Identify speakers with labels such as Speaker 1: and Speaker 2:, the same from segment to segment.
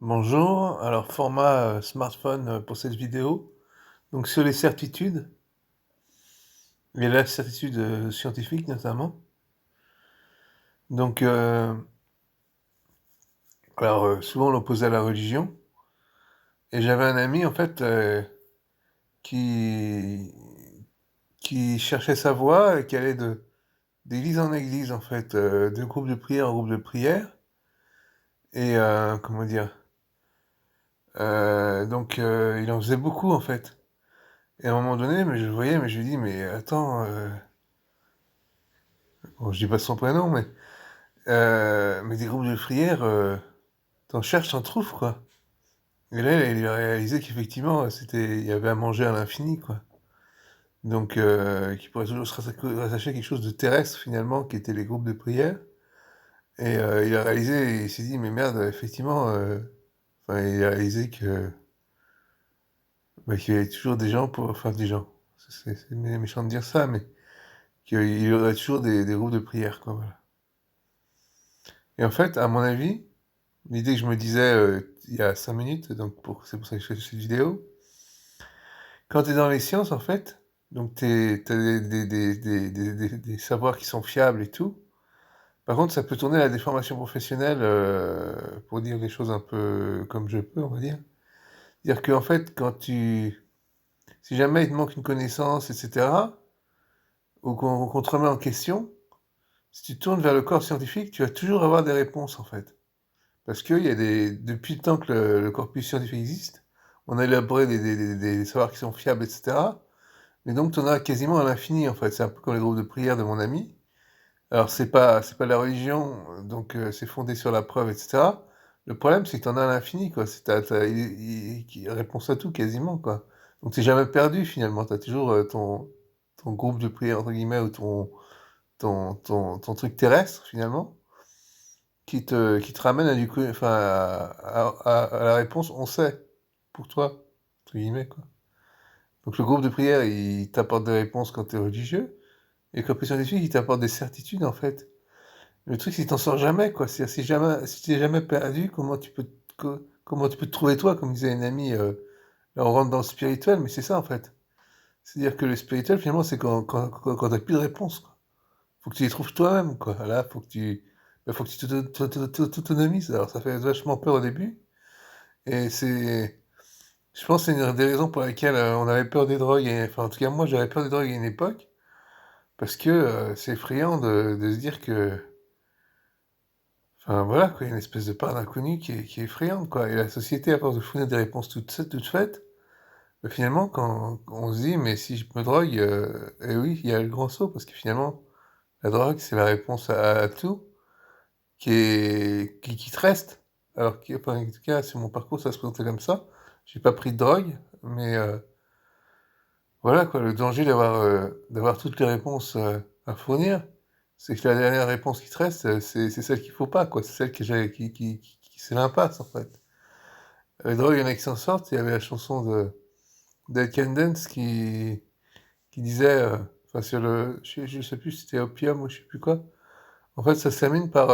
Speaker 1: Bonjour, alors format, smartphone, pour cette vidéo. Donc sur les certitudes et la certitude, scientifique notamment. Donc, souvent on l'opposait à la religion et j'avais un ami en fait, qui cherchait sa voie et qui allait de d'église en église en fait, de groupe de prière en groupe de prière et comment dire? Il en faisait beaucoup en fait et à un moment donné, mais je le voyais, mais je lui dis: «Mais attends, bon je dis pas son prénom, mais des groupes de prière, tu cherches, tu trouves, quoi. Et là, il a réalisé qu'effectivement, il y avait à manger à l'infini, quoi. Donc qu'il pourrait toujours se rattacher à quelque chose de terrestre, finalement, qui était les groupes de prière et il a réalisé, il s'est dit: «Mais merde, effectivement», enfin, il a réalisé que, bah, qu'il y avait toujours des gens pour enfin des gens, c'est méchant de dire ça, mais qu'il y aurait toujours des groupes de prière, quoi, voilà. Et en fait, à mon avis, l'idée que je me disais, il y a 5 minutes, donc c'est pour ça que je fais cette vidéo. Quand tu es dans les sciences, en fait, donc tu as des savoirs qui sont fiables et tout. Par contre, ça peut tourner à la déformation professionnelle, pour dire les choses un peu comme je peux, on va dire. Dire qu'en fait, si jamais il te manque une connaissance et cetera, ou qu'on te remet en question, si tu te tournes vers le corps scientifique, tu vas toujours avoir des réponses, en fait. Parce qu'il y a depuis le temps que le corpus scientifique existe, on a élaboré des savoirs qui sont fiables et cetera. Mais donc tu en as quasiment à l'infini, en fait. C'est un peu comme les groupes de prière de mon ami. Alors c'est pas la religion, donc c'est fondé sur la preuve et cetera. Le problème, c'est que tu en as à l'infini, quoi. C'est tu as qui réponse à tout quasiment, quoi. Donc tu es jamais perdu finalement. Tu as toujours, ton groupe de prière entre guillemets ou ton truc terrestre finalement qui te ramène à du coup enfin à la réponse «on sait» pour toi, entre guillemets, quoi. Donc le groupe de prière, il t'apporte des réponses quand tu es religieux et le corpus scientifique, il t'apporte des certitudes, en fait. Le truc, c'est que tu sors jamais, quoi. C'est-à-dire si tu jamais perdu, comment tu peux te trouver toi? Comme disait une amie, là on rentre dans le spirituel, mais c'est ça, en fait. C'est-à-dire que le spirituel, finalement, c'est quand tu plus de réponses, quoi. Faut que tu les trouves toi-même, quoi. Là, faut que tu t'autonomises. Alors ça fait vachement peur au début et je pense que c'est une des raisons pour lesquelles, on avait peur des drogues et enfin, en tout cas, moi, j'avais peur des drogues à une époque parce que, c'est effrayant de se dire que enfin, voilà, quoi, il y a une espèce de part d'inconnu qui est effrayante, quoi et la société, à force de fournir des réponses toutes faites, bah, finalement, quand on se dit: «Mais si je me drogue», et oui, il y a le grand saut parce que finalement, la drogue, c'est la réponse à tout qui te reste. Alors que enfin, en tout cas, sur mon parcours, ça se présentait comme ça. J'ai pas pris de drogue, mais voilà quoi, le danger d'avoir toutes les réponses, à fournir, c'est que la dernière réponse qui te reste, c'est celle qu'il faut pas quoi, c'est celle que j'ai qui c'est l'impasse en fait. Les drogues, il y en a qui s'en sortent, il y avait la chanson de Dead Can Dance qui disait, enfin sur le je sais plus si c'était Opium ou je sais plus quoi. En fait, ça se termine par,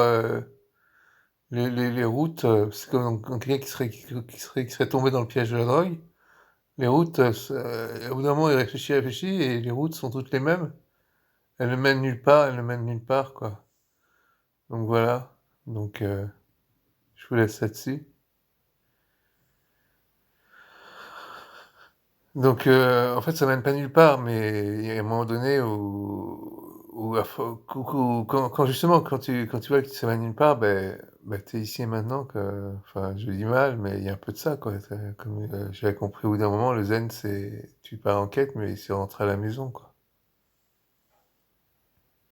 Speaker 1: les routes, c'est comme quelqu'un qui serait tombé dans le piège de la drogue. Les routes, au bout d'un moment, il réfléchit et les routes sont toutes les mêmes. Elles ne mènent nulle part, elles ne mènent nulle part, quoi. Donc voilà, donc je vous laisse là-dessus. Donc en fait, ça mène pas nulle part, mais il y a un moment donné où à fo qu'ou qu'ou quand justement, quand tu vois que ça mène nulle part, tu es ici et maintenant que enfin, je le dis mal, mais il y a un peu de ça, quoi. C'est comme, j'avais compris au bout d'un moment, le zen, c'est tu pars en quête, mais c'est rentrer à la maison, quoi.